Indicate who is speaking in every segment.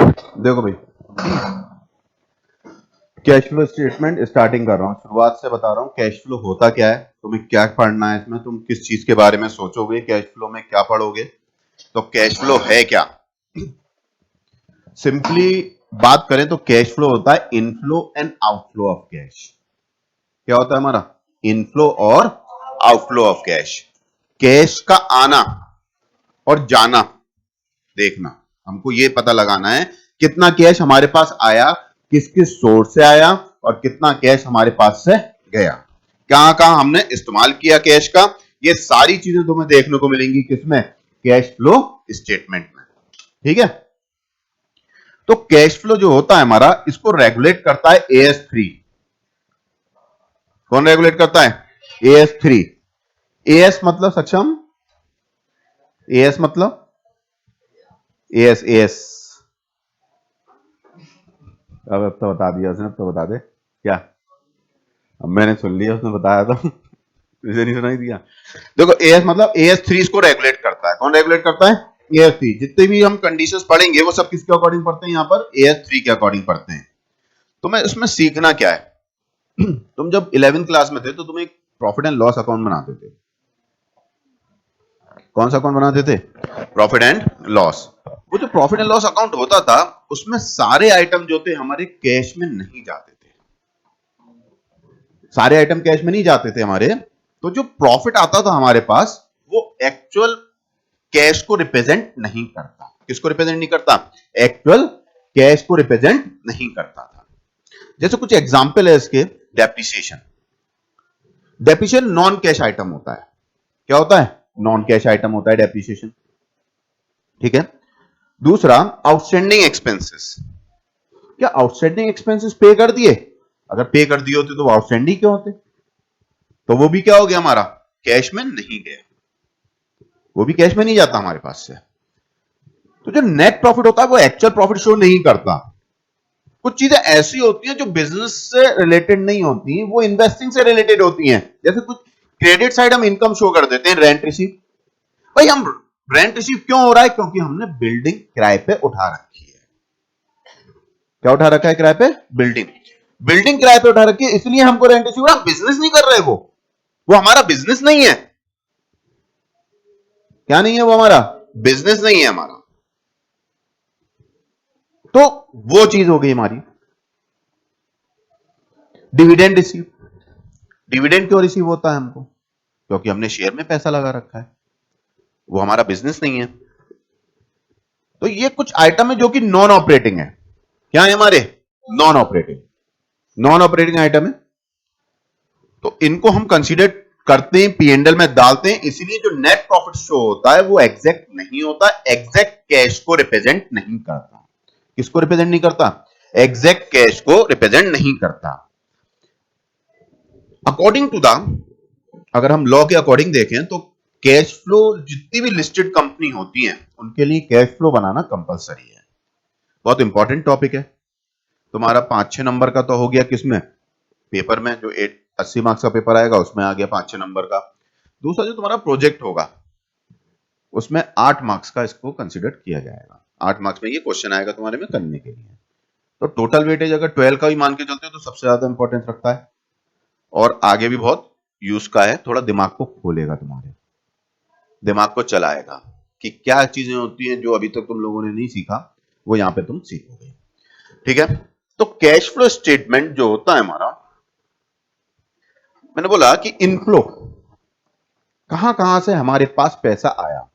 Speaker 1: देखो भाई, cash flow statement starting कर रहा हूँ, शुरुआत से बता रहा हूँ कैश फ्लो होता क्या है, तुम्हें क्या पढ़ना है इसमें, तुम किस चीज के बारे में सोचोगे, कैश फ्लो में क्या पढ़ोगे। तो कैश फ्लो है क्या, सिंपली बात करें तो कैश फ्लो होता है inflow and outflow of cash. क्या होता है हमारा, इनफ्लो और आउटफ्लो ऑफ कैश। कैश का आना और जाना देखना, हमको ये पता लगाना है कितना कैश हमारे पास आया, किस किस सोर्स से आया, और कितना कैश हमारे पास से गया, कहां कहां हमने इस्तेमाल किया कैश का। ये सारी चीजें तुम्हें देखने को मिलेंगी किसमें, कैश फ्लो स्टेटमेंट में। ठीक है, तो कैश फ्लो जो होता है हमारा, इसको रेगुलेट करता है AS3। कौन रेगुलेट करता है, AS3। एएस मतलब सक्षम, एएस मतलब एएस एएस, अब तो बता दिया उसने, अब तो बता दे क्या। अब मैंने सुन लिया, उसने बताया तो मुझे नहीं सुनाई दिया। देखो एएस मतलब AS3 इसको रेगुलेट करता है। कौन रेगुलेट करता है, AS3। जितने भी हम कंडीशंस पढ़ेंगे वो सब किसके अकॉर्डिंग पढ़ते हैं, यहाँ पर AS3 के अकॉर्डिंग पढ़ते हैं। तो मैं इसमें सीखना क्या है, तुम जब 11th क्लास में थे तो तुम एक प्रॉफिट एंड लॉस अकाउंट बनाते थे। कौन सा अकाउंट बनाते थे, प्रॉफिट एंड लॉस। वो जो प्रॉफिट एंड लॉस अकाउंट होता था उसमें सारे आइटम जो थे हमारे कैश में नहीं जाते थे, सारे आइटम कैश में नहीं जाते थे हमारे। तो जो प्रॉफिट आता था हमारे पास वो एक्चुअल कैश को रिप्रेजेंट नहीं करता। किसको रिप्रेजेंट नहीं करता, एक्चुअल कैश को रिप्रेजेंट नहीं करता था। जैसे कुछ एग्जांपल है इसके, depreciation. Depreciation non cash item होता है। क्या होता है, नॉन कैश आइटम होता है डेप्रिसिएशन। ठीक है, दूसरा आउटस्टैंडिंग एक्सपेंसेस। क्या आउटस्टैंडिंग एक्सपेंसेस पे कर दिए, अगर पे कर दिए होते तो वो आउटस्टैंडिंग क्यों होते, तो वो भी क्या हो गया हमारा, कैश में नहीं गया, वो भी कैश में नहीं जाता हमारे पास से। तो जो नेट प्रॉफिट होता है वो एक्चुअल प्रॉफिट शो नहीं करता। कुछ चीजें ऐसी होती हैं जो बिजनेस से रिलेटेड नहीं होती, वो इन्वेस्टिंग से रिलेटेड होती हैं। जैसे कुछ क्रेडिट साइड हम इनकम शो कर देते हैं, रेंट रिसीव। भाई हम रेंट रिसीव क्यों हो रहा है, क्योंकि हमने बिल्डिंग किराए पे उठा रखी है। क्या उठा रखा है किराए पे, बिल्डिंग। बिल्डिंग किराए पे उठा रखी है इसलिए हमको रेंट रिसीव हो रहा है, बिजनेस नहीं कर रहे, वो हमारा बिजनेस नहीं है। क्या नहीं है, वो हमारा बिजनेस नहीं है हमारा। तो वो चीज हो गई हमारी। डिविडेंड रिसीव, डिविडेंड क्यों रिसीव होता है हमको, क्योंकि हमने शेयर में पैसा लगा रखा है, वो हमारा बिजनेस नहीं है। तो ये कुछ आइटम है जो कि नॉन ऑपरेटिंग है। क्या है हमारे, non operating, non operating item है। तो इनको हम कंसीडर करते हैं, पीएनएल में डालते हैं, इसीलिए जो नेट प्रॉफिट शो होता है वो एग्जैक्ट नहीं होता, एग्जैक्ट कैश को रिप्रेजेंट नहीं करता। किसको रिप्रेजेंट नहीं करता, एग्जैक्ट कैश को रिप्रेजेंट नहीं करता। अकॉर्डिंग टू द, अगर हम लॉ के अकॉर्डिंग देखें तो कैश फ्लो, जितनी भी लिस्टेड कंपनी होती हैं उनके लिए कैश फ्लो बनाना कंपलसरी है। बहुत इंपॉर्टेंट टॉपिक है। तुम्हारा 5-6 नंबर का तो हो गया किसमें, पेपर में, जो 80 मार्क्स का पेपर आएगा उसमें आ गया 5-6 नंबर का। दूसरा जो तुम्हारा प्रोजेक्ट होगा उसमें 8 मार्क्स का इसको कंसिडर किया जाएगा। 8 मार्क्स में ये क्वेश्चन आएगा तुम्हारे में करने के लिए। तो टोटल वेटेज अगर 12 का भी मान के चलते हो तो सबसे ज्यादा इंपॉर्टेंस रखता है, और आगे भी बहुत यूज का है, थोड़ा दिमाग को खोलेगा, तुम्हारे दिमाग को चलाएगा कि क्या चीजें होती हैं जो अभी तक तुम लोगों ने नहीं सीखा, वो यहां पे तुम सीखोगे। ठीक है, तो कैश फ्लो स्टेटमेंट जो होता है हमारा, मैंने बोला कि इनफ्लो कहां कहां से हमारे पास पैसा आया,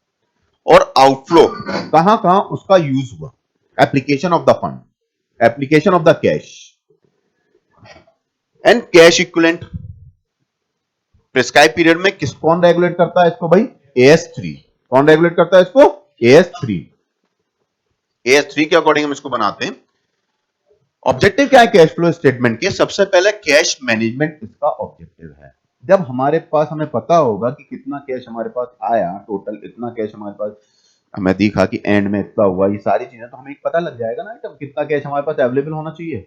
Speaker 1: और आउटफ्लो कहां कहां उसका यूज हुआ, application of the fund, application of the cash and cash equivalent. Prescribe period में किस कौन रेगुलेट करता है इसको, भाई AS3। कौन रेगुलेट करता है इसको, AS3। AS3 के अकॉर्डिंग हम इसको बनाते हैं। ऑब्जेक्टिव क्या है कैश फ्लो स्टेटमेंट के, सबसे पहले कैश मैनेजमेंट इसका ऑब्जेक्टिव है। जब हमारे पास, हमें पता होगा कि कितना कैश हमारे पास आया, टोटल इतना कैश हमारे पास, हमें दिखा कि एंड में इतना हुआ, ये सारी चीजें, तो हमें एक पता लग जाएगा ना आइटम कितना कैश हमारे पास अवेलेबल होना चाहिए।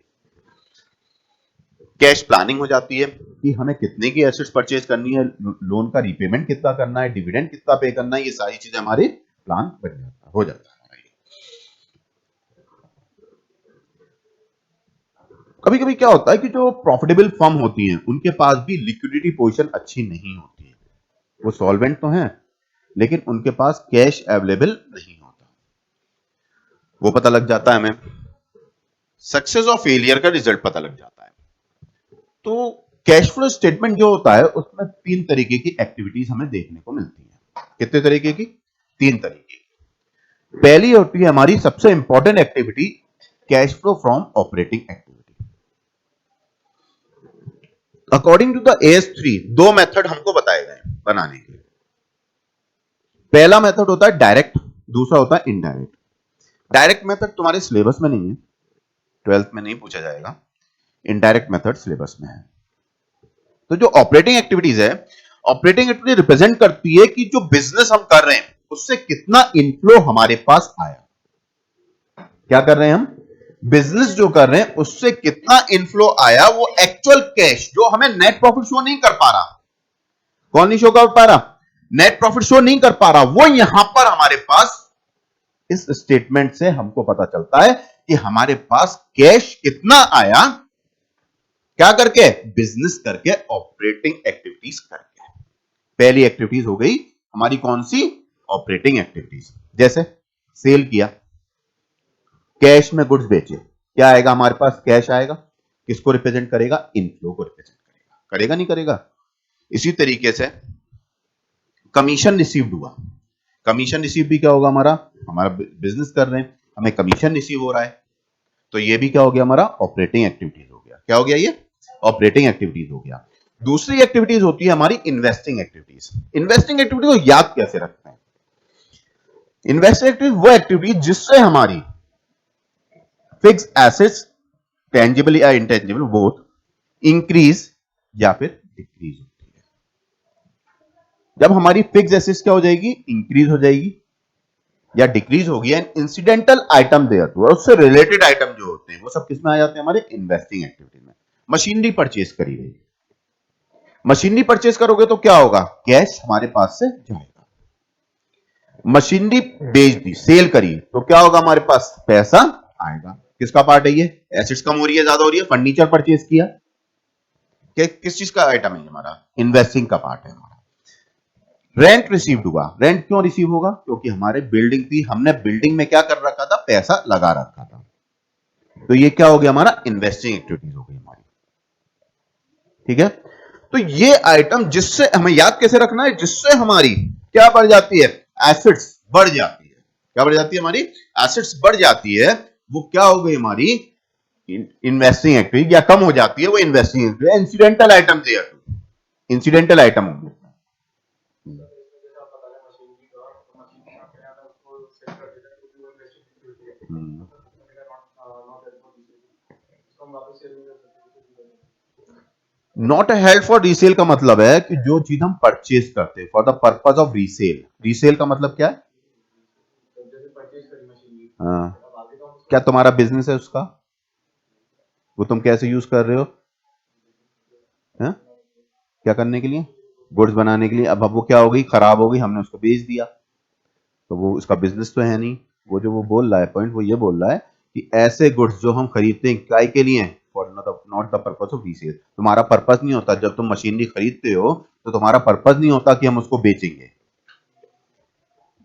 Speaker 1: कैश प्लानिंग हो जाती है कि हमें कितने की एसेट्स परचेज करनी है, लोन का रीपेमेंट कितना करना है, डिविडेंड कितना पे करना है, ये सारी चीजें हमारे प्लान बन जाता हो जाता है। कभी कभी क्या होता है कि जो प्रॉफिटेबल फर्म होती हैं उनके पास भी लिक्विडिटी पोजीशन अच्छी नहीं होती है, वो सॉल्वेंट तो हैं लेकिन उनके पास कैश अवेलेबल नहीं होता। वो पता लग जाता है हमें, सक्सेस और फेलियर का रिजल्ट पता लग जाता है। तो कैश फ्लो स्टेटमेंट जो होता है उसमें 3 तरीके की एक्टिविटीज हमें देखने को मिलती है। कितने तरीके की? 3 तरीके की। पहली होती है हमारी सबसे important activity, cash flow from operating activity. According to the AS3 दो मेथड हमको बताए गए बनाने के। पहला मेथड होता है डायरेक्ट, दूसरा होता है इनडायरेक्ट। डायरेक्ट मेथड तुम्हारे सिलेबस में नहीं है, 12th में नहीं पूछा जाएगा। इनडायरेक्ट मेथड सिलेबस में है। तो जो ऑपरेटिंग एक्टिविटीज है, ऑपरेटिंग एक्टिविटी रिप्रेजेंट करती है कि जो बिजनेस हम कर रहे हैं उससे कितना इनफ्लो हमारे पास आया। क्या कर रहे हैं हम? बिजनेस जो कर रहे हैं उससे कितना इनफ्लो आया, वो एक्चुअल कैश जो हमें नेट प्रॉफिट शो नहीं कर पा रहा। कौन नहीं शो कर पा रहा? नेट प्रॉफिट शो नहीं कर पा रहा, वो यहां पर हमारे पास इस स्टेटमेंट से हमको पता चलता है कि हमारे पास कैश कितना आया। क्या करके? बिजनेस करके, ऑपरेटिंग एक्टिविटीज करके। पहली एक्टिविटीज हो गई हमारी कौन सी? Operating activities. जैसे सेल किया, कैश में गुड्स बेचे, क्या आएगा हमारे पास? कैश आएगा। किसको रिप्रेजेंट करेगा? इनफ्लो को रिप्रेजेंट करेगा। करेगा नहीं करेगा? इसी तरीके से कमीशन रिसीव्ड हुआ, कमीशन रिसीव भी क्या होगा? हमारा बिजनेस कर रहे हैं, हमें कमीशन रिसीव हो रहा है, तो ये भी क्या हो गया? हमारा ऑपरेटिंग एक्टिविटीज हो गया। क्या हो गया? ये ऑपरेटिंग एक्टिविटीज हो गया। दूसरी एक्टिविटीज होती है हमारी इन्वेस्टिंग एक्टिविटीज। इन्वेस्टिंग एक्टिविटी को याद कैसे रखते हैं? इन्वेस्टिंग एक्टिविटीज वो एक्टिविटी जिससे हमारी फिक्स एसेट्स, टेंजिबल या इंटेंजिबल, बोथ इंक्रीज या फिर डिक्रीज होती है। जब हमारी फिक्स एसेट्स क्या हो जाएगी? इंक्रीज हो जाएगी या डिक्रीज होगी, and incidental item thereto, और उससे रिलेटेड आइटम जो होते हैं वो सब किसमें आ जाते हैं? हमारे इन्वेस्टिंग एक्टिविटी में। मशीनरी परचेज करी गई, मशीनरी परचेज करोगे तो क्या होगा? कैश हमारे पास से जाएगा। मशीनरी बेच दी, सेल करी, तो क्या होगा? हमारे पास पैसा आएगा। किसका पार्ट है ये? एसेट्स कम हो रही है, ज्यादा हो रही है? फर्नीचर परचेज किया, किस चीज का आइटम है हमारा? इन्वेस्टिंग का पार्ट है हमारा। रेंट रिसीव्ड हुआ, रेंट क्यों रिसीव होगा? क्योंकि हमारे बिल्डिंग थी, हमने बिल्डिंग में क्या कर रखा था? पैसा लगा रखा था, तो ये क्या हो गया? हमारा इन्वेस्टिंग एक्टिविटीज हो गई हमारी। ठीक है, तो ये आइटम जिससे हमें याद कैसे रखना है? जिससे हमारी क्या बढ़ जाती है? एसेट्स बढ़ जाती है। क्या बढ़ जाती है? हमारी एसेट्स बढ़ जाती है। वो क्या हो गई? हमारी इन्वेस्टिंग एक्टिविटी, या कम हो जाती है वो investing activity. Incidental item thereto, incidental item होंगे। नॉट हेल्ड फॉर रीसेल का मतलब है कि जो चीज हम परचेज करते हैं for the purpose of resale. Resale का मतलब क्या है? हाँ, क्या तुम्हारा बिजनेस है उसका? वो तुम कैसे यूज कर रहे हो? हाँ? क्या करने के लिए? गुड्स बनाने के लिए। अब वो क्या हो गई? खराब हो गई, हमने उसको बेच दिया, तो वो उसका बिजनेस तो है नहीं। वो जो वो बोल रहा है पॉइंट, वो ये बोल रहा है कि ऐसे गुड्स जो हम खरीदते हैं काय के लिए? For not the purpose of resale. तुम्हारा पर्पस नहीं होता जब तुम मशीनरी खरीदते हो, तो तुम्हारा पर्पस नहीं होता कि हम उसको बेचेंगे।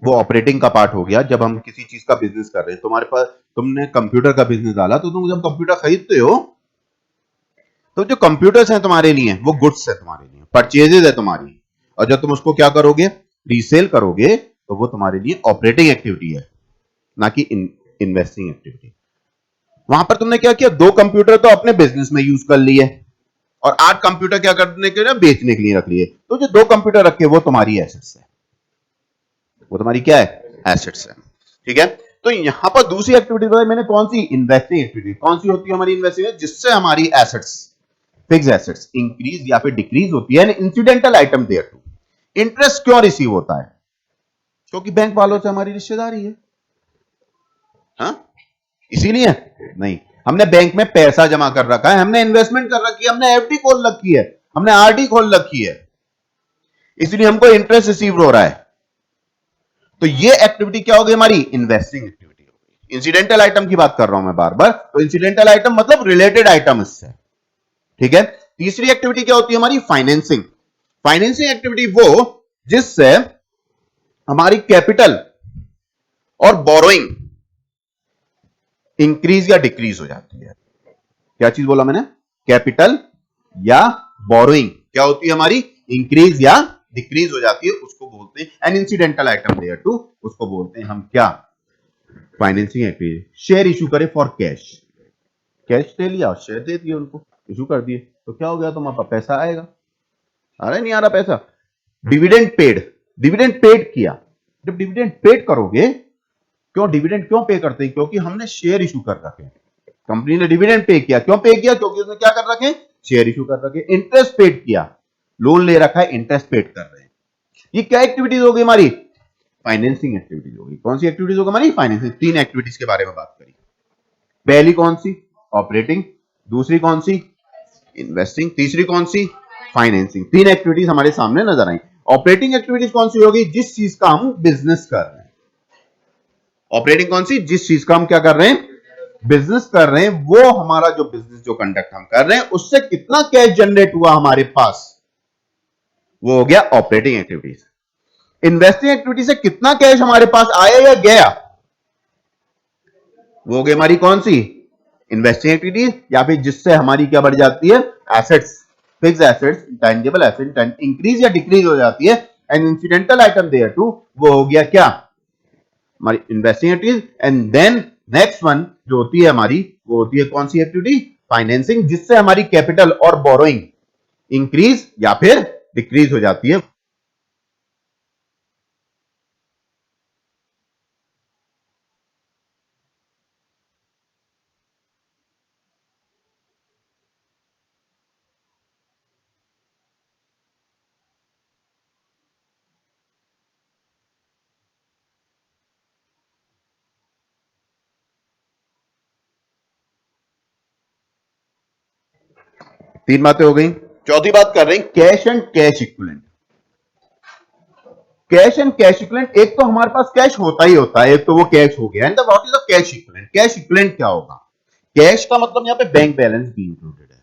Speaker 1: वो ऑपरेटिंग का पार्ट हो गया। जब हम किसी चीज का बिजनेस कर रहे हैं, तुम्हारे पास, तुमने कंप्यूटर का बिजनेस डाला, तो तुम जब कंप्यूटर खरीदते हो तो जो कंप्यूटर्स हैं तुम्हारे लिए वो गुड्स है, तुम्हारे लिए परचेजेज है तुम्हारी। और जब तुम उसको क्या करोगे? रीसेल करोगे, तो वो तुम्हारे लिए ऑपरेटिंग एक्टिविटी है, ना कि इन्वेस्टिंग एक्टिविटी। वहां पर तुमने क्या किया? 2 कंप्यूटर तो अपने बिजनेस में यूज कर लिए और 8 कंप्यूटर क्या करने के लिए? बेचने के लिए रख लिए। तो जो 2 कंप्यूटर रखे वो तुम्हारी एसेट्स है, वो तुम्हारी क्या है? एसेट्स है। ठीक है, तो यहां पर दूसरी एक्टिविटी बताई मैंने, कौन सी? Investing activity. कौन सी होती है हमारी इन्वेस्टिंग? जिससे हमारी एसेट्स, फिक्स एसेट्स इंक्रीज या फिर डिक्रीज होती है। Incidental item thereto. Interest क्यों रिसीव होता है? क्योंकि बैंक वालों से हमारी रिश्तेदारी है। हाँ? इसीलिए नहीं, हमने बैंक में पैसा जमा कर रखा है, हमने इन्वेस्टमेंट कर रखी है, हमने एफडी खोल रखी है, हमने आरडी खोल रखी है, इसलिए हमको इंटरेस्ट रिसीव हो रहा है। तो ये एक्टिविटी क्या होगी? हमारी इन्वेस्टिंग एक्टिविटी होगी। इंसिडेंटल आइटम की बात कर रहा हूं मैं बार बार, तो इंसिडेंटल आइटम मतलब रिलेटेड आइटम इससे, ठीक है। तीसरी एक्टिविटी क्या होती है हमारी, फाइनेंसिंग। फाइनेंसिंग एक्टिविटी वो जिससे हमारी कैपिटल और बोरोइंग इंक्रीज या डिक्रीज हो जाती है। क्या चीज बोला मैंने, कैपिटल या बोरोइंग क्या होती है हमारी, इंक्रीज या डिक्रीज हो जाती है, उसको बोलते हैं an incidental item thereto, उसको बोलते हैं हम क्या, फाइनेंसिंग एक्टिविटी। शेयर इशू करे फॉर कैश, कैश ले लिया, शेयर दे दिए उनको, इशू कर दिए, तो क्या हो गया, तुम्हारे पास पैसा आएगा, आ रहा है नहीं आ रहा पैसा। डिविडेंड पेड, डिविडेंड पेड किया, जब डिविडेंड पेड करोगे, क्यों डिविडेंड क्यों पे करते हैं, क्योंकि हमने शेयर इशू कर रखे, कंपनी ने डिविडेंड पे किया, क्यों पे किया, क्योंकि उसने क्या कर रखे, शेयर इशू कर रखे। इंटरेस्ट पेड किया, लोन ले रखा है, इंटरेस्ट पेड कर रहे हैं, ये क्या एक्टिविटीज होगी हमारी, फाइनेंसिंग एक्टिविटीज होगी। कौन सी एक्टिविटीज होगी हमारी, फाइनेंसिंग। तीन एक्टिविटीज के बारे में बात करी, पहली कौन सी, ऑपरेटिंग, दूसरी कौन सी, इन्वेस्टिंग, तीसरी कौन सी, फाइनेंसिंग। तीन एक्टिविटीज हमारे सामने नजर आई। ऑपरेटिंग एक्टिविटीज कौन सी होगी, जिस चीज का हम बिजनेस कर रहे हैं। ऑपरेटिंग कौन सी, जिस चीज का हम क्या कर रहे हैं, बिजनेस कर रहे हैं, वो हमारा जो बिजनेस जो कंडक्ट हम कर रहे हैं उससे कितना कैश जनरेट हुआ हमारे पास, वो हो गया ऑपरेटिंग एक्टिविटीज। इन्वेस्टिंग एक्टिविटी से कितना कैश हमारे पास आया या गया, वो हो गई हमारी कौन सी, इन्वेस्टिंग एक्टिविटीज, या फिर जिससे हमारी क्या बढ़ जाती है, assets, fix assets, intangible asset increase या डिक्रीज हो जाती है। And incidental item thereto, वो हो गया क्या, हमारी investing activities. And then next one जो होती है हमारी, वो होती है कौन सी एक्टिविटी, फाइनेंसिंग, जिससे हमारी कैपिटल और बोरोइंग इंक्रीज या फिर डिक्रीज हो जाती है। तीन बातें हो गई। चौथी बात कर रहे हैं cash and cash equivalent. Cash and cash equivalent, एक तो हमारे पास कैश होता ही होता है, एक तो वो कैश हो गया, and what is the cash equivalent. Cash equivalent क्या होगा, कैश का मतलब यहां पे बैंक बैलेंस भी इंक्लूडेड है।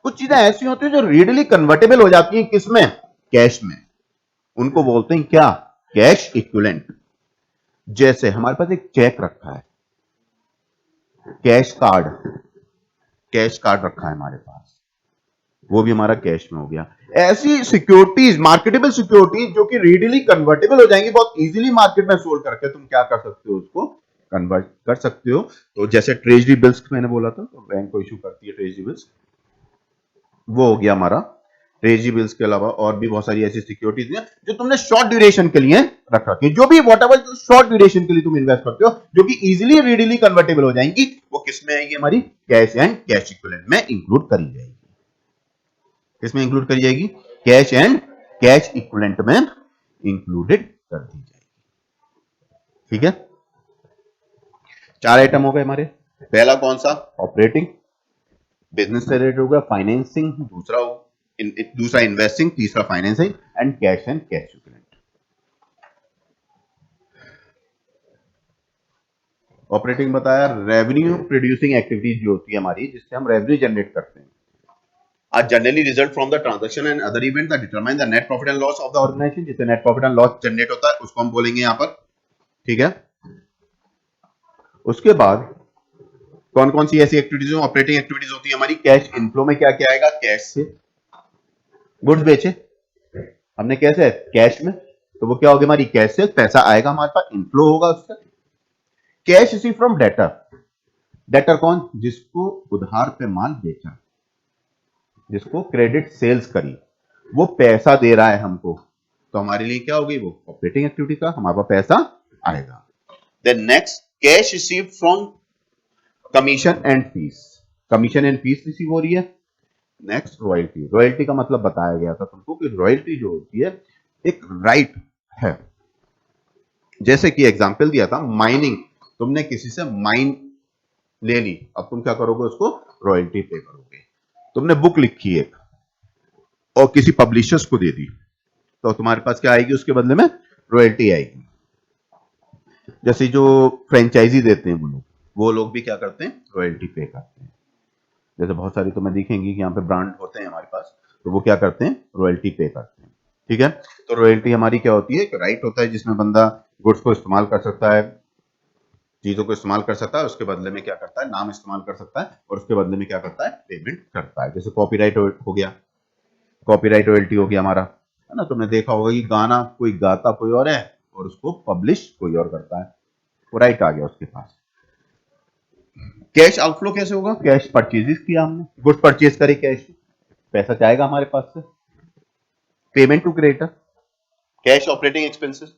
Speaker 1: कुछ चीजें ऐसी होती है जो रीडली कन्वर्टेबल हो जाती है, किसमें, कैश में, उनको बोलते हैं क्या, कैश इक्विवेलेंट। जैसे हमारे पास एक चेक रखा है, कैश कार्ड, कैश कार्ड रखा है हमारे पास, वो भी हमारा कैश में हो गया। ऐसी सिक्योरिटीज, मार्केटेबल सिक्योरिटीज जो कि रीडली कन्वर्टेबल हो जाएंगी, बहुत इजीली मार्केट में सोल्ड करके तुम क्या कर सकते हो, उसको कन्वर्ट कर सकते हो। तो जैसे ट्रेजरी बिल्स मैंने बोला था, तो बैंक को इशू करती है ट्रेजरी बिल्स, वो हो गया हमारा। ट्रेजरी बिल्स के अलावा और भी बहुत सारी ऐसी सिक्योरिटीज हैं जो तुमने शॉर्ट ड्यूरेशन के लिए रख रखी है, जो भी व्हाटएवर शॉर्ट ड्यूरेशन के लिए तुम इन्वेस्ट करते हो, जो कि इजीली रीडली कन्वर्टेबल हो जाएंगी, वो किसमें आएगी, हमारी कैश एंड कैश इक्विवेलेंट में इंक्लूड करी जाएगी। किसमें इंक्लूड करी जाएगी, कैश एंड कैश इक्विवेलेंट में इंक्लूडेड कर दी जाएगी। ठीक है, चार आइटम हो गए हमारे। पहला कौन सा, ऑपरेटिंग, बिजनेस से रिलेटेड होगा, फाइनेंसिंग, दूसरा इन्वेस्टिंग, तीसरा financing, and cash equivalent. Operating बताया, रेवेन्यू प्रोड्यूसिंग एक्टिविटीज जो होती है हमारी, जिससे हम रेवेन्यू जनरेट करते हैं, are generally result from the transaction and other events that determine the net profit and loss of the organization। जिससे net profit and loss generate होता है, उसको हम बोलेंगे यहां पर। ठीक है, उसके बाद कौन कौन सी ऐसी एक्टिविटीज, ऑपरेटिंग एक्टिविटीज होती है हमारी, कैश इनफ्लो में क्या क्या आएगा, कैश से गुड्स बेचे हमने, कैसे, कैश में, तो वो क्या होगी हमारी, कैश से पैसा आएगा हमारे पास, इनफ्लो होगा उससे। Cash receive from debtor, debtor कौन, जिसको उधार पे माल बेचा, जिसको क्रेडिट सेल्स करी, वो पैसा दे रहा है हमको, तो हमारे लिए क्या होगी, वो ऑपरेटिंग एक्टिविटी का हमारे पास पैसा आएगा। Then next, cash receive from commission and fees, commission and fees receive हो रही है। नेक्स्ट, रॉयल्टी, रॉयल्टी का मतलब बताया गया था तुमको कि रॉयल्टी जो होती है एक राइट है। जैसे कि एग्जांपल दिया था, माइनिंग, तुमने किसी से माइन ले ली, अब तुम क्या करोगे, उसको रॉयल्टी पे करोगे। तुमने बुक लिखी एक और किसी पब्लिशर्स को दे दी, तो तुम्हारे पास क्या आएगी, उसके बदले में रॉयल्टी आएगी। जैसे जो फ्रेंचाइजी देते हैं वो लोग भी क्या करते हैं, रॉयल्टी पे करते हैं। जैसे बहुत सारी तो मैं देखेंगी कि यहाँ पे ब्रांड होते हैं हमारे पास, तो वो क्या करते हैं, रॉयल्टी पे करते हैं। ठीक है, तो रॉयल्टी हमारी क्या होती है, एक राइट होता है जिसमें बंदा गुड्स को इस्तेमाल कर सकता है, चीजों को इस्तेमाल कर सकता है, उसके बदले में क्या करता है, नाम इस्तेमाल कर सकता है, और उसके बदले में क्या करता है, पेमेंट करता है। जैसे कॉपीराइट हो गया, कॉपीराइट रॉयल्टी हो गया हमारा, है ना। तुमने देखा होगा कि गाना कोई गाता कोई और है और उसको पब्लिश कोई और करता है, वो राइट आ गया उसके पास। कैश आउटफ्लो कैसे होगा, कैश परचेजेस किया हमने, गुड्स परचेज करे, कैश पैसा जाएगा हमारे पास से। Payment to creditor, cash operating expenses,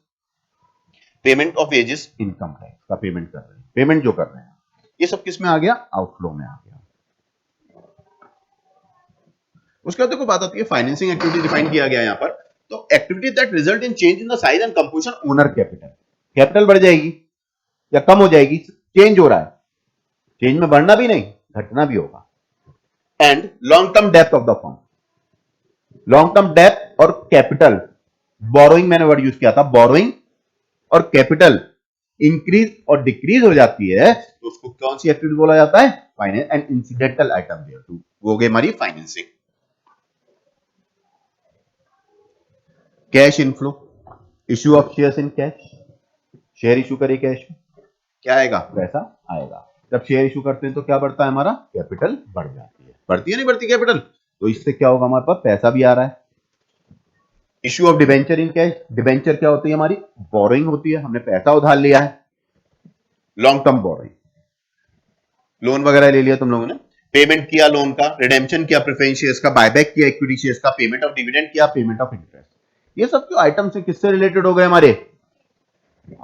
Speaker 1: payment of wages, income tax का पेमेंट कर रहे हैं, पेमेंट जो कर रहे हैं, ये सब किस में आ गया, आउटफ्लो में आ गया। उसके बाद देखो बात आती है फाइनेंसिंग एक्टिविटी, डिफाइन किया गया यहाँ पर। तो activity that result in change in the size and composition owner capital, capital बढ़ जाएगी या कम हो जाएगी, चेंज हो रहा है, चेंज में बढ़ना भी नहीं घटना भी होगा। And long term depth of the firm, long term depth और कैपिटल, बोरोइंग मैंने वर्ड यूज किया था, बोरोइंग और कैपिटल इंक्रीज और डिक्रीज हो जाती है, तो उसको कौन सी एक्टिविटी बोला जाता है, finance and incidental item thereto, वो हो गई हमारी financing. Cash inflow, issue of shares in cash, share issue करे कैश में, क्या आएगा, पैसा आएगा। जब शेयर इशू करते हैं तो क्या बढ़ता है, हमारा कैपिटल बढ़ जाती है, बढ़ती है नहीं बढ़ती कैपिटल, तो इससे क्या होगा, हमारे पास पैसा भी आ रहा है। Issue of debenture in cash, debenture क्या होती है, हमारी बोरोइंग होती है, हमने पैसा उधार लिया है, लॉन्ग टर्म बोरोइंग, लोन वगैरह ले लिया तुम लोगों ने, पेमेंट किया लोन का, रिडेम्पशन किया प्रेफरेंस शेयर्स का, बायबैक किया इक्विटी शेयर्स का, पेमेंट ऑफ डिविडेंड किया, पेमेंट ऑफ इंटरेस्ट, ये सब जो आइटम से किससे रिलेटेड हो गए, हमारे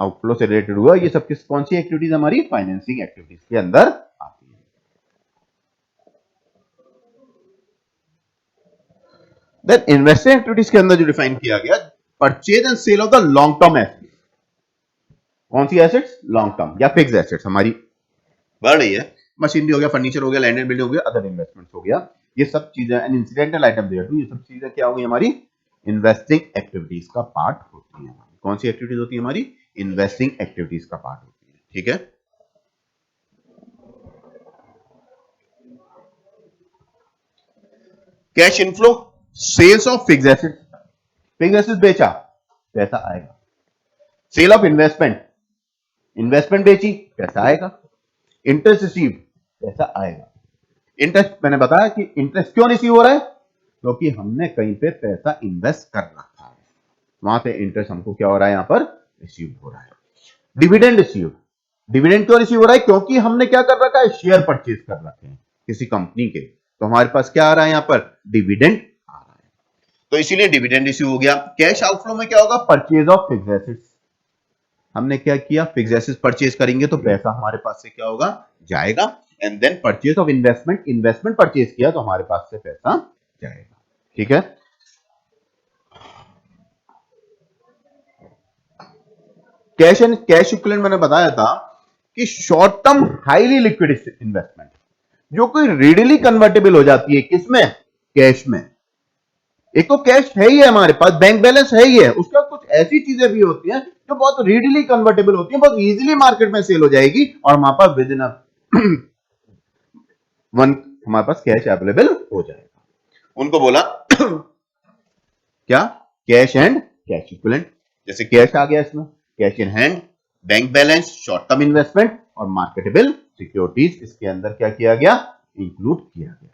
Speaker 1: आउटफ्लो से रिलेटेड हुआ। ये सब किस कौन सी एक्टिविटीज, हमारी फाइनेंसिंग एक्टिविटीज के अंदर आती है। देन इन्वेस्टिंग एक्टिविटीज के अंदर जो डिफाइन किया गया, purchase and sale of the long term assets, कौन सी एसेट्स, लॉन्ग टर्म या फिक्स एसेट्स हमारी बढ़ रही है, मशीनरी हो गया, फर्नीचर हो गया, लैंड एंड बिल्डिंग हो गया, अदर इन्वेस्टमेंट्स हो गया, ये सब चीजें and incidental item thereto, ये सब चीजें क्या हो गई, हमारी इन्वेस्टिंग एक्टिविटीज का पार्ट होती है। कौन सी एक्टिविटीज होती है, हमारी इन्वेस्टिंग एक्टिविटीज का पार्ट होती है। ठीक है, cash inflow, sales of fix assets, fix assets बेचा, पैसा आएगा। सेल ऑफ इन्वेस्टमेंट, इन्वेस्टमेंट बेची, पैसा आएगा। इंटरेस्ट रिसीव, पैसा आएगा। इंटरेस्ट मैंने बताया कि इंटरेस्ट क्यों रिसीव हो रहा है, क्योंकि हमने कहीं पे पैसा इन्वेस्ट कर रखा है, वहां से इंटरेस्ट हमको क्या हो रहा है, यहां पर रिसीव हो रहा है। डिविडेंड रिसीव, डिविडेंड क्यों रिसीव हो रहा है, क्योंकि हमने क्या कर रखा है, शेयर परचेज कर रखे हैं किसी कंपनी के, तो हमारे पास क्या आ रहा है, यहां पर डिविडेंड आ रहा है, तो इसीलिए डिविडेंड रिसीव हो गया। कैश आउटफ्लो में क्या होगा, परचेज ऑफ फिक्स एसेट्स, हमने क्या किया, फिक्स एसेट्स परचेज करेंगे तो पैसा हमारे पास से क्या होगा, जाएगा। And then purchase of investment, investment purchase किया तो हमारे पास से पैसा जाएगा। ठीक है, कैश एंड कैश इक्विवेलेंट मैंने बताया था कि short term highly liquid investment, जो कोई रेडिली कन्वर्टेबल हो जाती है, किसमें, कैश में। एक तो कैश है ही है हमारे पास, बैंक बैलेंस है ही है, उसके बाद कुछ ऐसी चीजें भी होती हैं जो बहुत रेडिली कन्वर्टेबल होती हैं, बहुत इजीली मार्केट में सेल हो जाएगी, और हमारे पास विद इन वन हमारे पास कैश अवेलेबल हो जाएगा। उनको बोला क्या, कैश एंड कैश इक्विवेलेंट। जैसे कैश आ गया इसमें, cash in hand, bank balance, short term investment और मार्केटेबल सिक्योरिटीज इसके अंदर क्या किया गया, इंक्लूड किया गया।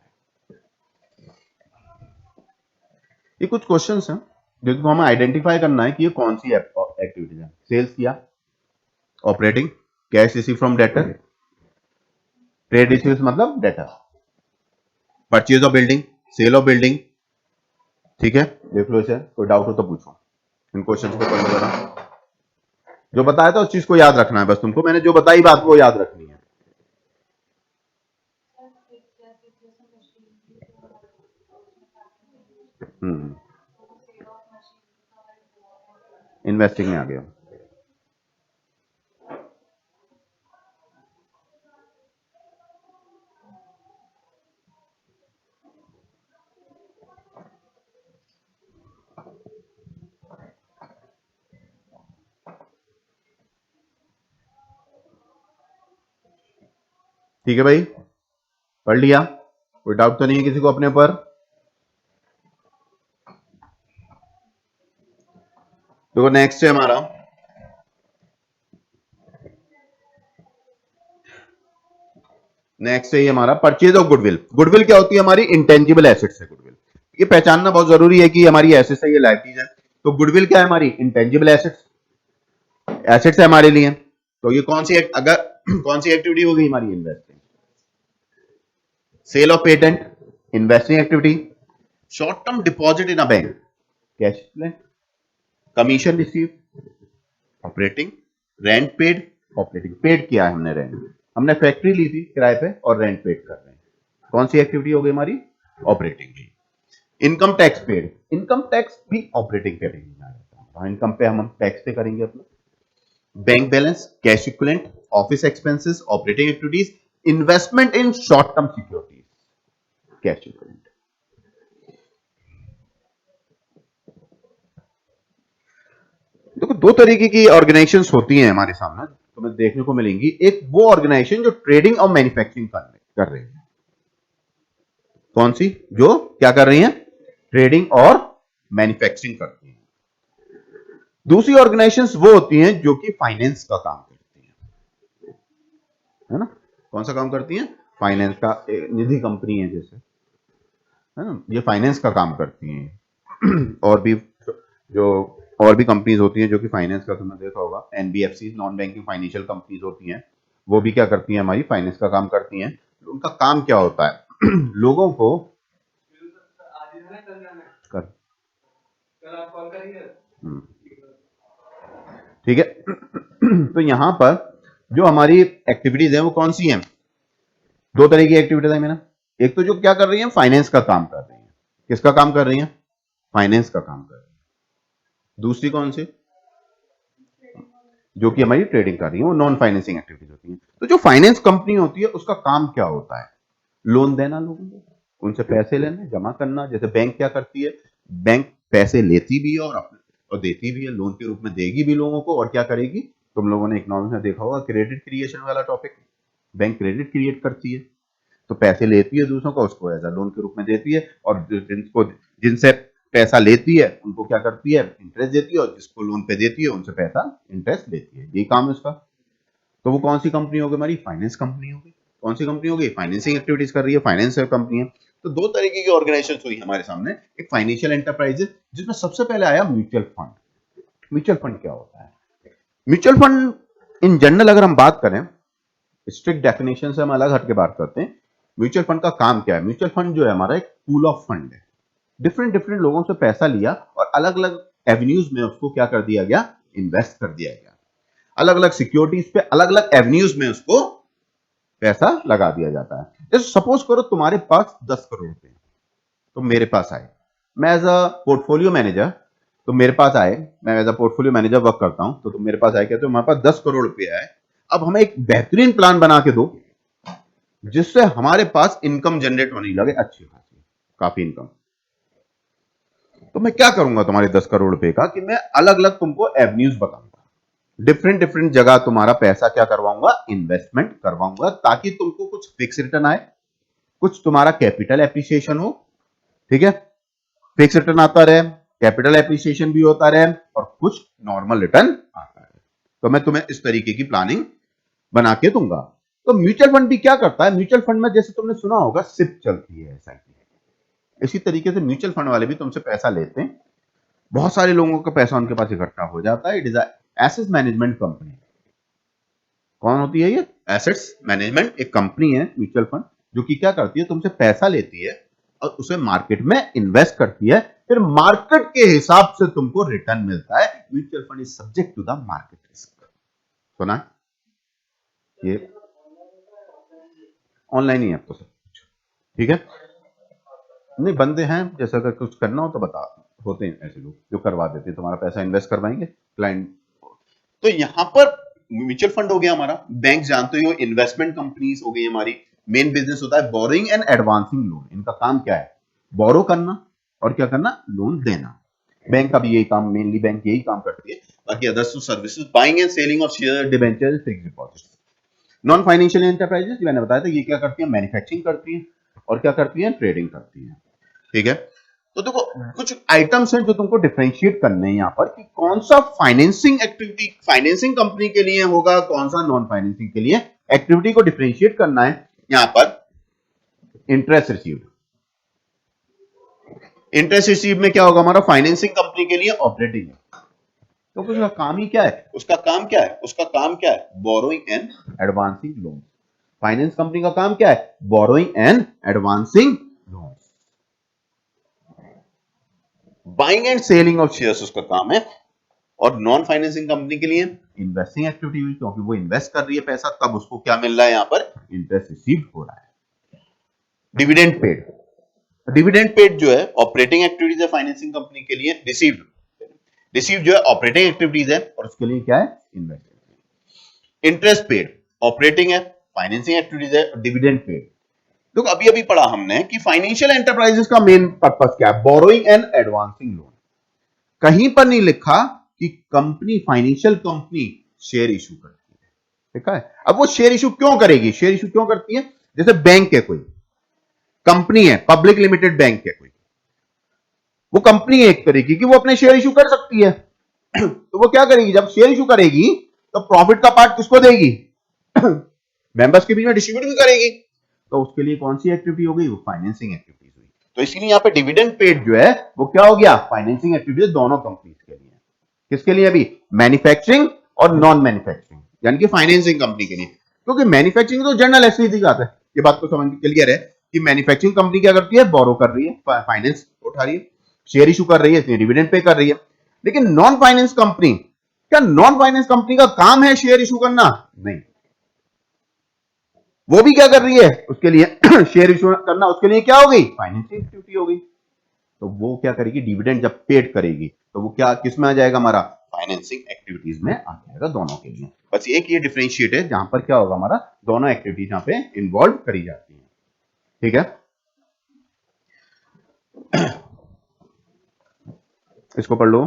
Speaker 1: ये कुछ क्वेश्चंस हैं जिनको हमें आइडेंटिफाई करना है कि ये कौन सी एक्टिविटीज है। सेल्स किया, operating, cash receive from debtor, trade receives मतलब debtor, purchase of building, sale of building. ठीक है, देख लो इसे, कोई डाउट हो तो पूछो, इन क्वेश्चंस को पढ़ लो जरा। जो बताया था उस चीज को याद रखना है, बस तुमको मैंने जो बताई बात वो याद रखनी है। इन्वेस्टिंग में आ गया। ठीक है भाई, पढ़ लिया, कोई डाउट तो नहीं है किसी को अपने ऊपर? देखो नेक्स्ट है हमारा नेक्स्ट है ये हमारा परचेज ऑफ गुडविल। गुडविल क्या होती है? हमारी इंटेंजिबल एसेट्स है गुडविल। ये पहचानना बहुत जरूरी है कि हमारी एसेट्स है, ये लायबिलिटीज है। तो गुडविल क्या है? हमारी इंटेंजिबल एसेट्स, एसेट्स है हमारे लिए। तो ये कौन सी अगर कौन सी एक्टिविटी होगी हमारी? Investing. Sale of patent, investing activity. Short term deposit in a bank, cash flow. Commission receive, operating. Rent paid, operating. Paid किया है हमने रेंट, हमने फैक्ट्री ली थी किराए पे और रेंट पेड कर रहे हैं। कौन सी एक्टिविटी हो गई हमारी? ऑपरेटिंग की। Income tax paid, income tax भी ऑपरेटिंग कैटेगरी में आ जाता है। इनकम पे हम टैक्स पे करेंगे अपना। Bank balance, cash equivalent, office expenses, operating activities, investment in short term securities, cash equivalent. देखो दो तरीके की ऑर्गेनाइजेशंस होती हैं हमारे सामने, तुम्हें देखने को मिलेंगी। एक वो ऑर्गेनाइजेशन जो ट्रेडिंग और मैन्युफैक्चरिंग कर रही है। कौन सी? जो क्या कर रही है? ट्रेडिंग और मैन्युफैक्चरिंग करती है। दूसरी ऑर्गेनाइजेशंस वो होती हैं जो कि फाइनेंस का काम करती हैं, है ना? कौन सा काम करती हैं? फाइनेंस का। निधि कंपनी है जैसे, है ना, ये फाइनेंस का काम करती हैं। और भी जो और भी कंपनीज होती हैं जो कि फाइनेंस का, तुमने देखा होगा NBFC, non banking financial companies होती हैं, वो भी क्या करती हैं? हमारी फाइनेंस का काम करती हैं। उनका काम क्या होता है? लोगों को कर हम्म, ठीक है। तो यहां पर जो हमारी एक्टिविटीज है वो कौन सी हैं? दो तरह की एक्टिविटीज है मेरा। एक तो जो क्या कर रही है? फाइनेंस का काम कर रही है। किसका काम कर रही है? फाइनेंस का काम कर रही है। दूसरी कौन सी? जो कि हमारी ट्रेडिंग कर रही है, वो नॉन फाइनेंसिंग एक्टिविटीज होती है। तो जो फाइनेंस कंपनी होती है उसका काम क्या होता है? लोन देना लोगों को, उनसे पैसे लेना, जमा करना। जैसे बैंक क्या करती है? बैंक पैसे लेती भी है और देती भी है, लोन के रूप में देगी भी लोगों को। और क्या करेगी? तुम लोगों ने इकोनॉमिक्स में देखा होगा क्रेडिट क्रिएशन वाला टॉपिक। बैंक क्रेडिट क्रिएट करती है, तो पैसे लेती है दूसरों का, उसको एज अ लोन के रूप में देती है। और जिनसे पैसा लेती है उनको क्या करती है? इंटरेस्ट देती है। और जिसको लोन पे देती है उनसे पैसा इंटरेस्ट लेती है। यही काम है उसका। तो वो कौन सी कंपनी होगी? हमारी फाइनेंस कंपनी होगी। कौन सी कंपनी होगी? फाइनेंसिंग एक्टिविटीज कर रही है, फाइनेंस कंपनी है। तो दो तरीके की ऑर्गेनाइजेशन हुई हमारे सामने। एक फाइनेंशियल एंटरप्राइज जिसमें सबसे पहले आया म्यूचुअल फंड। म्यूचुअल फंड क्या होता है? म्यूचुअल फंड इन जनरल अगर हम बात करें, स्ट्रिक्ट डेफिनेशन से हम अलग हट के बात करते हैं। म्यूचुअल फंड का काम क्या है? म्यूचुअल फंड जो है हमारा एक पूल ऑफ फंड है। डिफरेंट डिफरेंट लोगों से पैसा लिया और अलग अलग एवेन्यूज में उसको क्या कर दिया गया? इन्वेस्ट कर दिया गया। अलग अलग सिक्योरिटीज पे अलग अलग एवेन्यूज में उसको पैसा लगा दिया जाता है। जैसे सपोज करो तुम्हारे पास 10 करोड़ रुपए, तो मेरे पास आए, मैं एज अ पोर्टफोलियो मैनेजर, तो मेरे पास आए, मैं as a portfolio manager work करता हूं, तो तुम मेरे पास आए, कहते हो हमारे पास 10 करोड़ रुपए आए, अब हमें एक बेहतरीन प्लान बना के दो जिससे हमारे पास इनकम जनरेट होने लगे, अच्छी खासी काफी इनकम। तो मैं क्या करूंगा तुम्हारे 10 करोड़ रुपए का कि मैं अलग अलग तुमको एवेन्यूज बताऊंगा, डिफरेंट डिफरेंट जगह तुम्हारा पैसा क्या करवाऊंगा? इन्वेस्टमेंट करवाऊंगा, ताकि तुमको कुछ फिक्स रिटर्न आए, कुछ तुम्हारा कैपिटल एप्रिसिएशन हो। ठीक है, फिक्स रिटर्न आता रहे, कैपिटल एप्रिसिएशन भी होता रहे, और कुछ नॉर्मल रिटर्न आता रहे। तो मैं तुम्हें इस तरीके की प्लानिंग बना के दूंगा। तो म्यूचुअल फंड भी क्या करता है? म्यूचुअल फंड में जैसे तुमने सुना होगा सिप चलती है, एसआईपी, इसी तरीके से म्यूचुअल फंड वाले भी तुमसे पैसा लेते हैं। बहुत सारे लोगों का पैसा उनके पास इकट्ठा हो जाता है। It is asset management company. कौन होती है ये? एसेट्स मैनेजमेंट एक कंपनी है म्यूचुअल फंड, जो कि क्या करती है? तुमसे पैसा लेती है और उसे मार्केट में इन्वेस्ट करती है, फिर मार्केट के हिसाब से तुमको रिटर्न मिलता है। Mutual fund is subject to the market risk. सुना है? ये ऑनलाइन ही है अब तो सब कुछ। ठीक है, नहीं बंदे हैं, जैसे अगर कुछ करना हो तो बता, होते हैं ऐसे लोग जो करवा देते हैं, तुम्हारा पैसा इन्वेस्ट करवाएंगे क्लाइंट। तो यहां पर म्यूचुअल फंड हो गया हमारा, बैंक जानते हो इन्वेस्टमेंट कंपनीज हो गई हमारी। मेन बिजनेस होता है बोरिंग एंड एडवांसिंग लोन। इनका काम क्या है? बोरो करना और क्या करना? लोन देना। बैंक का भी यही काम, मेनली बैंक यही काम करती है। बाकी others services, buying and selling of share, debenture, fixed deposit. Non financial enterprises मैंने बताया था ये क्या करती है, मैन्युफैक्चरिंग करती है और क्या करती है, ट्रेडिंग करती है। ठीक है, तो देखो कुछ आइटम्स हैं जो तुमको डिफरेंशिएट करने हैं यहाँ पर कि कौन सा फाइनेंसिंग एक्टिविटी फाइनेंसिंग कंपनी के लिए होगा, कौन सा नॉन फाइनेंसिंग के लिए। एक्टिविटी को डिफरेंशिएट करना है यहाँ पर। इंटरेस्ट रिसीव्ड, इंटरेस्ट रिसीव में क्या होगा हमारा, फाइनेंसिंग कंपनी के लिए ऑपरेटिंग है। तो उसका काम ही क्या है, उसका काम क्या है, उसका काम क्या है, borrowing and advancing loan. Finance company का काम क्या है, borrowing and advancing loan. Buying and selling of shares उसका काम है। और नॉन फाइनेंसिंग कंपनी के लिए इन्वेस्टिंग एक्टिविटी हुई, क्योंकि वो इन्वेस्ट कर रही है पैसा, तब उसको क्या मिल रहा है, यहां पर इंटरेस्ट रिसीव हो रहा है। डिविडेंड पेड, डिविडेंड पेड जो है ऑपरेटिंग एक्टिविटीज है फाइनेंसिंग कंपनी के लिए, रिसीव्ड, रिसीव जो है ऑपरेटिंग एक्टिविटीज है और उसके लिए क्या है, इन्वेस्टिंग। इंटरेस्ट पेड ऑपरेटिंग है, फाइनेंसिंग एक्टिविटीज है, डिविडेंड पेड। तो अभी अभी पढ़ा हमने कि फाइनेंशियल एंटरप्राइजेस का मेन पर्पस क्या है, बोरोइंग एंड एडवांसिंग लोन। कहीं पर नहीं लिखा कि company, financial company share issue करती है, ठीक है। अब वो शेयर इशू क्यों करेगी, शेयर इशू क्यों करती है, जैसे बैंक है, कोई कंपनी है, पब्लिक लिमिटेड बैंक है कोई, वो कंपनी है एक तरीके की, वो अपने शेयर इशू कर सकती है। तो वो क्या करेगी, जब शेयर इशू करेगी तो प्रॉफिट का पार्ट किसको देगी, मेंबर्स के बीच में डिस्ट्रीब्यूट भी करेगी। तो उसके लिए कौन सी एक्टिविटी हो गई, वो फाइनेंसिंग एक्टिविटीज हुई। तो इसीलिए यहाँ पे डिविडेंड पेड जो है वो क्या हो गया, फाइनेंसिंग एक्टिविटीज दोनों कंपनीज के लिए। किसके लिए, अभी मैन्युफैक्चरिंग और नॉन मैन्युफैक्चरिंग, यानी कि फाइनेंसिंग कंपनी के लिए। क्योंकि मैन्युफैक्चरिंग तो जनरल ऐसी ही बात है, ये बात को समझ क्लियर है कि मैन्युफैक्चरिंग कंपनी क्या करती है, बोरो कर रही है, फाइनेंस उठा रही है, शेयर इशू कर रही है, इसलिए डिविडेंड पे कर रही है। लेकिन नॉन फाइनेंस कंपनी, क्या नॉन फाइनेंस कंपनी का काम है शेयर इशू करना, नहीं। वो भी क्या कर रही है, उसके लिए शेयर इशू करना, उसके लिए क्या हो गई, फाइनेंसिंग एक्टिविटी हो गई। तो वो क्या करेगी, डिविडेंड जब पेड करेगी तो वो क्या किस में आ जाएगा, हमारा फाइनेंसिंग एक्टिविटीज में आ जाएगा दोनों के लिए। बस एक ये डिफरेंशिएट है जहां पर क्या होगा, हमारा दोनों एक्टिविटीज यहां पे इन्वॉल्व करी जाती है। ठीक है, इसको पढ़ लो।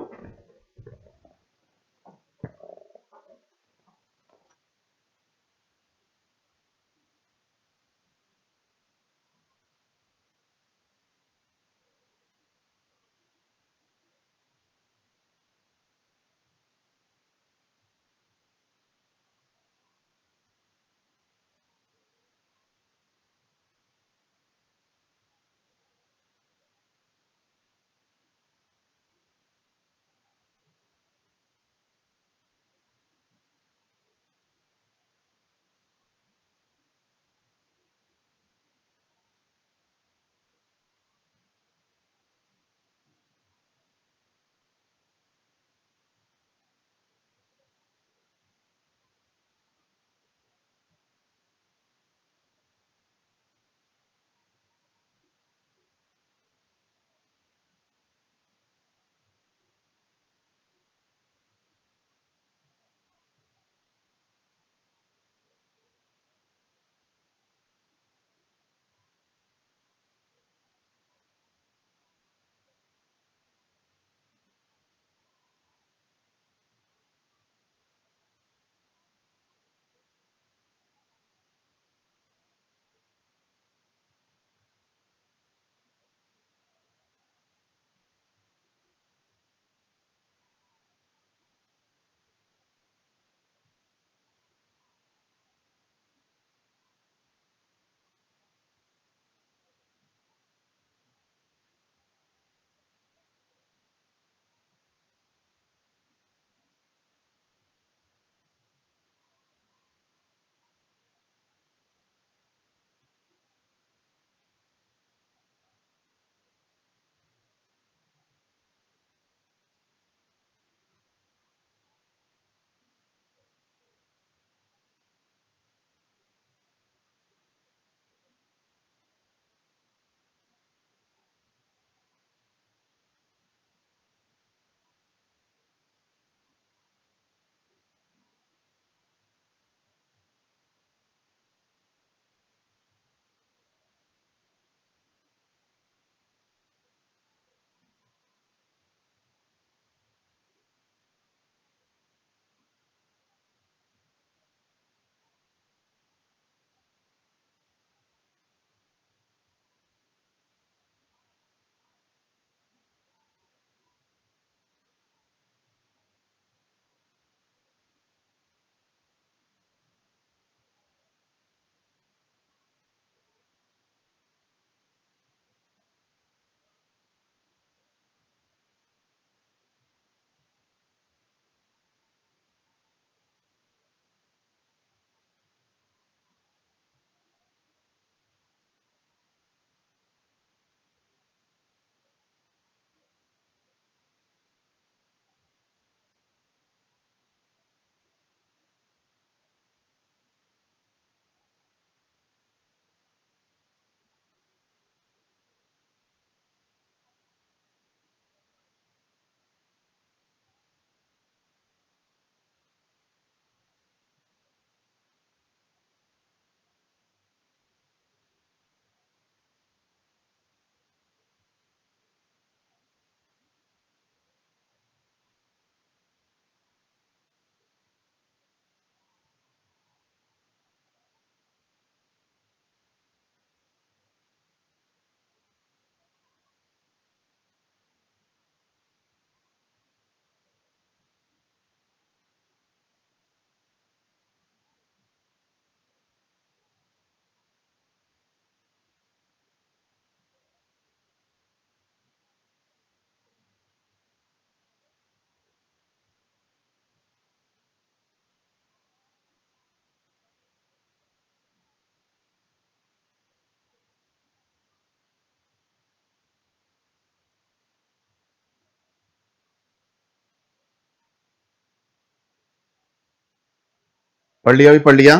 Speaker 1: पढ़ लिया? भी पढ़ लिया?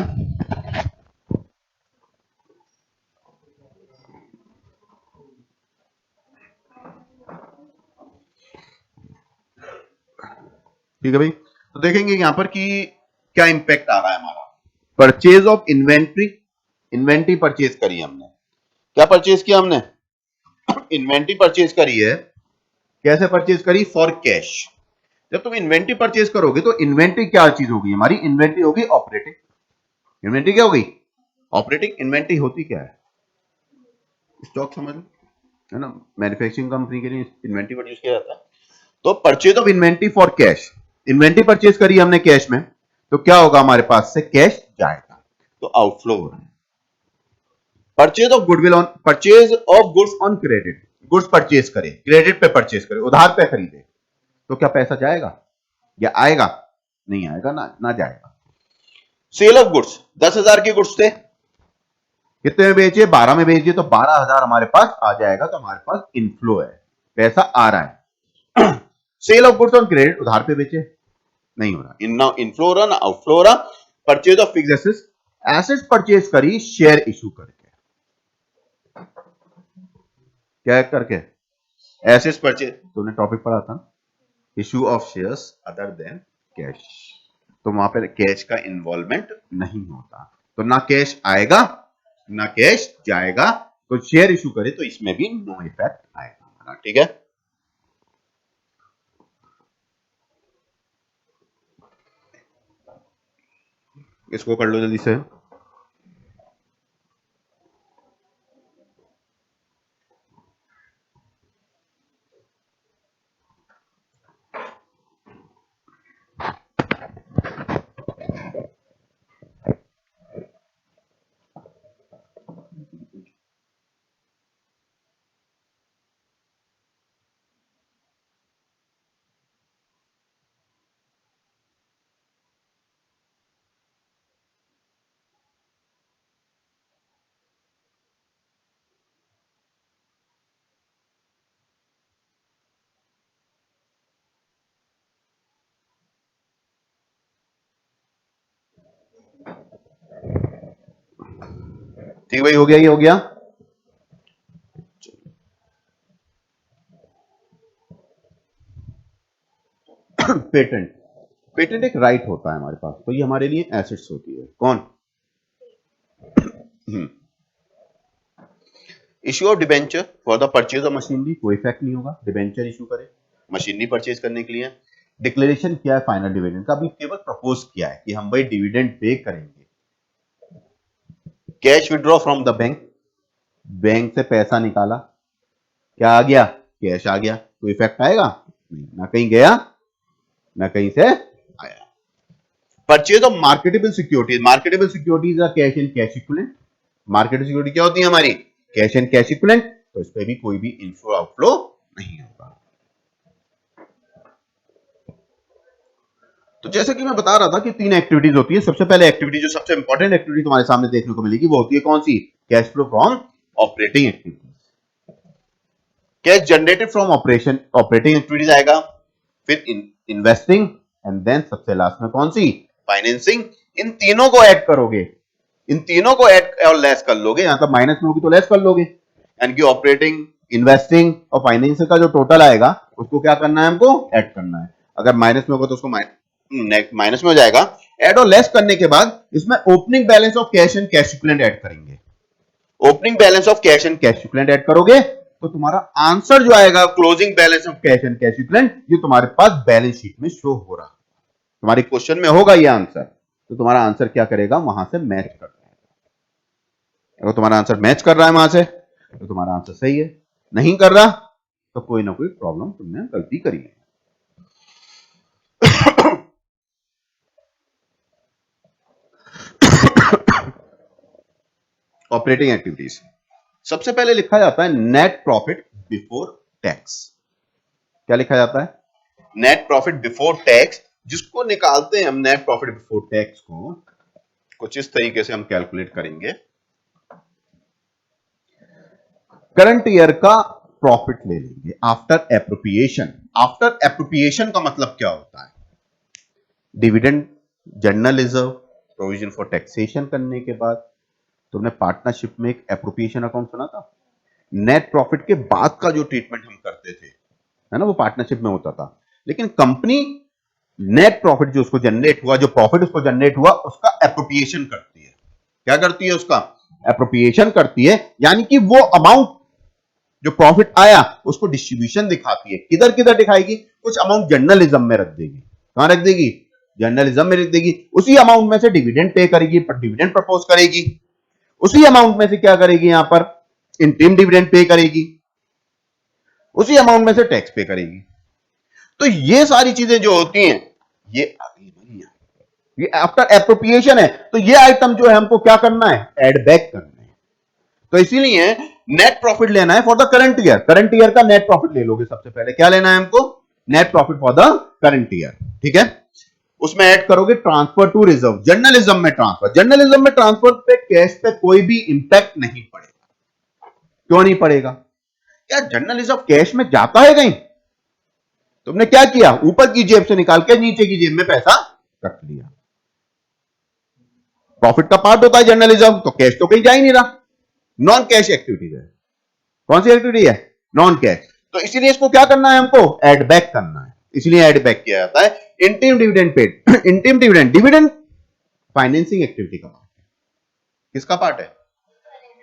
Speaker 1: ठीक है भाई, तो देखेंगे यहां पर कि क्या इंपैक्ट आ रहा है हमारा। Purchase of inventory, inventory purchase करी हमने। क्या परचेज किया हमने? इन्वेंट्री परचेज करी है। कैसे परचेज करी? For cash. जब तुम इन्वेंट्री परचेज करोगे तो इन्वेंट्री क्या चीज होगी हमारी? इन्वेंट्री होगी ऑपरेटिंग। इन्वेंट्री क्या होगी? ऑपरेटिंग। इन्वेंट्री होती क्या है? स्टॉक समझ लो, है ना। मैन्युफैक्चरिंग कंपनी के लिए इन्वेंट्री प्रोड्यूस किया जाता है। तो purchase of inventory for cash, inventory purchase करी हमने कैश में, तो क्या होगा हमारे पास से? कैश जाएगा, तो आउटफ्लो हो रहा है। Purchase of goodwill on, purchase of goods on credit, goods purchase करे, क्रेडिट पे परचेज करे, उधार पे खरीदे, तो क्या पैसा जाएगा या आएगा? नहीं आएगा ना, ना जाएगा। सेल ऑफ गुड्स, 10,000 के गुड्स थे, कितने में बेचे? 12 में बेचे, तो 12,000 हमारे पास आ जाएगा, तो हमारे पास इनफ्लो है, पैसा आ रहा है। Sale of goods on credit, उधार पे बेचे, नहीं हो रहा, इनफ्लो हो रहा ना आउटफ्लो हो रहा। Purchase of fixed assets, assets purchase करी शेयर इशू करके। क्या करके? एसेट्स परचेज, तुमने टॉपिक पढ़ा था, issue of shares other than cash, तो वहां पर कैश का इन्वॉल्वमेंट नहीं होता, तो ना कैश आएगा ना कैश जाएगा, तो शेयर इशू करे तो इसमें भी नो इफेक्ट आएगा। ठीक है, इसको कर लो जल्दी से। ठीक भाई, हो गया? ये हो गया। पेटेंट, पेटेंट एक राइट होता है हमारे पास, तो ये हमारे लिए एसेट्स होती है। कौन? Issue of debenture for the purchase of machinery, कोई इफेक्ट नहीं होगा, डिबेंचर इशू करे मशीनरी परचेज करने के लिए। डिक्लेरेशन क्या है? फाइनल डिविडेंड का, अभी केवल प्रपोज किया है कि हम भाई डिविडेंड पे करेंगे। Cash withdraw from the bank, bank से पैसा निकाला, क्या आ गया? कैश आ गया, कोई इफेक्ट आएगा? नहीं, ना कहीं गया ना कहीं से आया। Purchase of marketable securities, marketable securities are cash and cash equivalent. Marketable security क्या होती है हमारी? कैश एंड कैश इक्विवेलेंट, तो इस पे भी कोई भी इनफ्लो आउटफ्लो नहीं होगा। तो जैसे कि मैं बता रहा था कि 3 एक्टिविटीज होती है। सबसे पहले एक्टिविटी, जो सबसे इंपॉर्टेंट एक्टिविटी तुम्हारे सामने देखने को मिलेगी, वो होती है कौन सी? Cash flow from operating activities. Cash generated from operation, operating activities आएगा, फिर इन्वेस्टिंग, एंड देन सबसे लास्ट में कौन सी? फाइनेंसिंग। इन तीनों को ऐड करोगे, इन तीनों को ऐड और लेस कर लोगे, यहां तक माइनस में होगी तो लेस कर लोगे, यानी कि ऑपरेटिंग, इन्वेस्टिंग और फाइनेंसिंग का जो टोटल आएगा उसको क्या करना है? हमको ऐड करना है। अगर माइनस में होगा तो उसको माइनस में हो जाएगा। ऐड और लेस करने के बाद इसमें opening balance of cash and cash equivalent add करेंगे। Opening balance of cash and cash equivalent add करोगे तो तुम्हारा आंसर जो आएगा, closing balance of cash and cash equivalent, ये तुम्हारे पास बैलेंस शीट में शो हो रहा है। तुम्हारे क्वेश्चन में होगा ये आंसर, तो तुम्हारा आंसर क्या करेगा? वहां से मैच कर जाएगा। अगर तुम्हारा आंसर मैच कर रहा है वहां से, तो तुम्हारा आंसर सही है। नहीं कर रहा तो कोई ना कोई प्रॉब्लम तुमने गलती करी है। ऑपरेटिंग एक्टिविटीज, सबसे पहले लिखा जाता है नेट प्रॉफिट बिफोर टैक्स। क्या लिखा जाता है? नेट प्रॉफिट बिफोर टैक्स, जिसको निकालते हैं हम नेट प्रॉफिट बिफोर टैक्स को कुछ इस तरीके से हम कैलकुलेट करेंगे। करंट ईयर का प्रॉफिट ले लेंगे आफ्टर एप्रोप्रिएशन। आफ्टर एप्रोप्रिएशन का मतलब क्या होता है? Dividend, general reserve, provision for taxation करने के बाद तुमने पार्टनरशिप में एक एप्रोप्रिएशन अकाउंट सुना था। नेट प्रॉफिट के बाद का जो ट्रीटमेंट हम करते थे, है ना, वो पार्टनरशिप में होता था। लेकिन कंपनी नेट प्रॉफिट जो उसको जनरेट हुआ, जो प्रॉफिट उसको जनरेट हुआ, उसका एप्रोप्रिएशन करती है। क्या करती है? उसका एप्रोप्रिएशन करती है, यानी कि वो अमाउंट जो प्रॉफिट आया उसको डिस्ट्रीब्यूशन दिखाती है। किधर किधर दिखाएगी? कुछ अमाउंट जर्नलिज्म में रख देगी। कहां रख देगी? जर्नलिज्म में रख देगी। उसी अमाउंट में से डिविडेंड पे करेगी, डिविडेंड प्रपोज करेगी। उसी अमाउंट में से क्या करेगी? यहां पर इंटीम डिविडेंड पे करेगी। उसी अमाउंट में से टैक्स पे करेगी। तो ये सारी चीजें जो होती हैं, ये ये आफ्टर एप्रोप्रिएशन है। तो ये आइटम जो है हमको क्या करना है? एड बैक करना है। तो इसीलिए नेट प्रॉफिट लेना है for the current year. Current year का नेट प्रॉफिट ले लोगे। सबसे पहले क्या लेना है हमको? Net profit for the current year. ठीक है, उसमें ऐड करोगे ट्रांसफर टू रिजर्व। जर्नलिज्म में ट्रांसफर, जर्नलिज्म में ट्रांसफर पे कैश पे कोई भी इंपैक्ट नहीं पड़ेगा। क्यों नहीं पड़ेगा? क्या जर्नलिज्म कैश में जाता है कहीं? तुमने क्या किया? ऊपर की जेब से निकाल के नीचे की जेब में पैसा रख लिया। प्रॉफिट का पार्ट होता है जर्नलिज्म, तो कैश तो कहीं जा ही नहीं रहा। नॉन कैश एक्टिविटी है। कौन सी एक्टिविटी है? Non cash. तो इसीलिए इसको क्या करना है? हमको एड बैक करना है। इसलिए एड बैक किया जाता है। Interim dividend paid. Interim dividend, dividend financing activity का पार्ट है। किसका पार्ट है?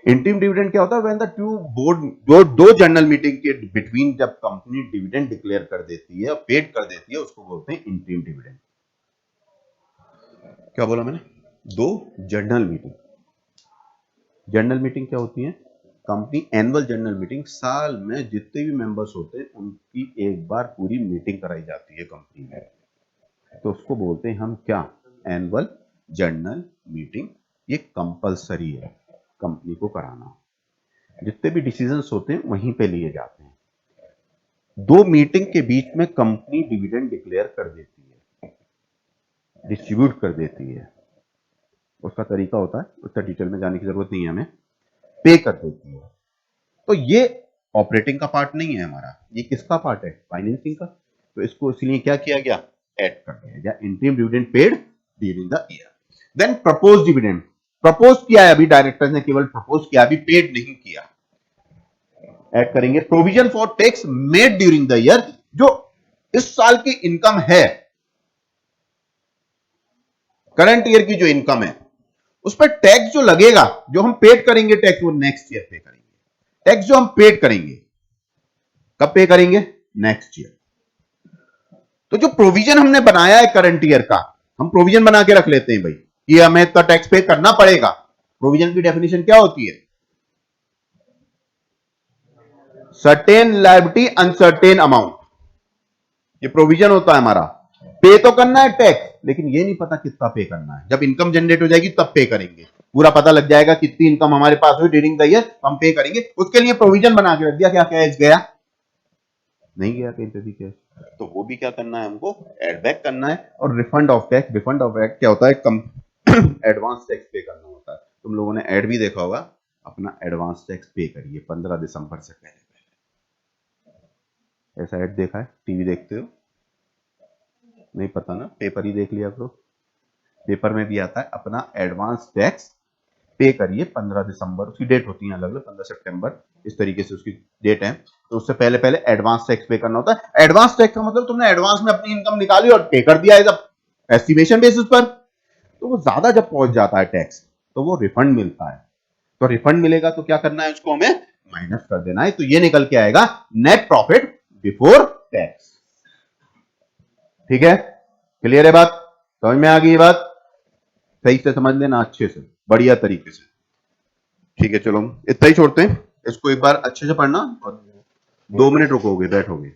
Speaker 1: इंटीम डिविडेंड क्या होता है? व्हेन द टू बोर्ड, दो जनरल मीटिंग के बिटवीन जब कंपनी डिविडेंड डिक्लेयर कर देती है और पेड कर देती है, उसको बोलते हैं इंटीम डिविडेंड। क्या बोला मैंने? दो जनरल मीटिंग। जनरल मीटिंग क्या होती है? कंपनी एनुअल जनरल मीटिंग, साल में जितने भी मेंबर्स होते हैं उनकी एक बार पूरी मीटिंग कराई जाती है कंपनी में। तो उसको बोलते हैं हम क्या? Annual general meeting. ये कंपलसरी है कंपनी को कराना। जितने भी डिसीजंस होते हैं वहीं पे लिए जाते हैं। दो मीटिंग के बीच में कंपनी डिविडेंड डिक्लेयर कर देती है, डिस्ट्रीब्यूट कर देती है। उसका तरीका होता है, उसका डिटेल में जाने की जरूरत नहीं है हमें। पे कर देती है। तो ये ऑपरेटिंग का पार्ट नहीं है हमारा। ये किसका पार्ट है? फाइनेंसिंग का। तो इसको इसलिए क्या किया गया? ऐड कर दिया गया। Interim dividend paid during the year. Then propose dividend. Propose किया है अभी, डायरेक्टर ने केवल प्रपोज किया, अभी पेड नहीं किया। ऐड करेंगे provision for tax made during the year. जो इस साल की इनकम है, करंट ईयर की जो इनकम है, उस पर टैक्स जो लगेगा, जो हम पेड करेंगे टैक्स, वो नेक्स्ट ईयर पे करेंगे। टैक्स जो हम पेड करेंगे, कब पे करेंगे? Next year. तो जो प्रोविजन हमने बनाया है करंट ईयर का, हम प्रोविजन बना के रख लेते हैं भाई कि हमें इतना टैक्स पे करना पड़ेगा। प्रोविजन की डेफिनेशन क्या होती है? Certain liability uncertain amount. ये प्रोविजन होता है हमारा। पे तो करना है टैक्स, लेकिन ये नहीं पता कितना पे करना है। जब इनकम जनरेट हो जाएगी तब पे करेंगे। पूरा पता लग जाएगा कितनी इनकम हमारे पास हुई ड्यूरिंग द ईयर, हम पे करेंगे। उसके लिए प्रोविजन बना के रख दिया। क्या कैश गया? नहीं गया कहीं पे भी कैश। तो वो भी क्या करना है? हमको एड बैक करना है। और refund of tax, refund of tax क्या होता है? एडवांस टैक्स पे करना होता है। तुम लोगों ने एड भी देखा होगा, अपना एडवांस टैक्स पे करिए 15 दिसंबर से पहले। ऐसा ऐड देखा है? टीवी देखते हो? नहीं पता ना, पेपर ही देख लिया करो। पेपर में भी आता है अपना एडवांस टैक्स पे करिए 15 दिसंबर। उसकी डेट होती है अलग अलग, 15 सितंबर, इस तरीके से उसकी डेट है। तो उससे पहले पहले एडवांस टैक्स पे करना होता है। एडवांस टैक्स का मतलब तुमने एडवांस में अपनी इनकम निकाली और पे कर दिया है जब एस्टिमेशन बेसिस पर। तो वो ज्यादा जब पहुंच जाता है टैक्स, तो वो रिफंड मिलता है। तो रिफंड मिलेगा तो क्या करना है? उसको हमें माइनस कर देना है। तो ये निकल के आएगा नेट प्रॉफिट बिफोर टैक्स। ठीक है? क्लियर है बात? समझ में आ गई ये बात? सही से समझ लेना, अच्छे से, बढ़िया तरीके से। ठीक है, चलो इतना ही छोड़ते हैं। इसको एक बार अच्छे से पढ़ना और 2 मिनट रुकोगे, बैठोगे।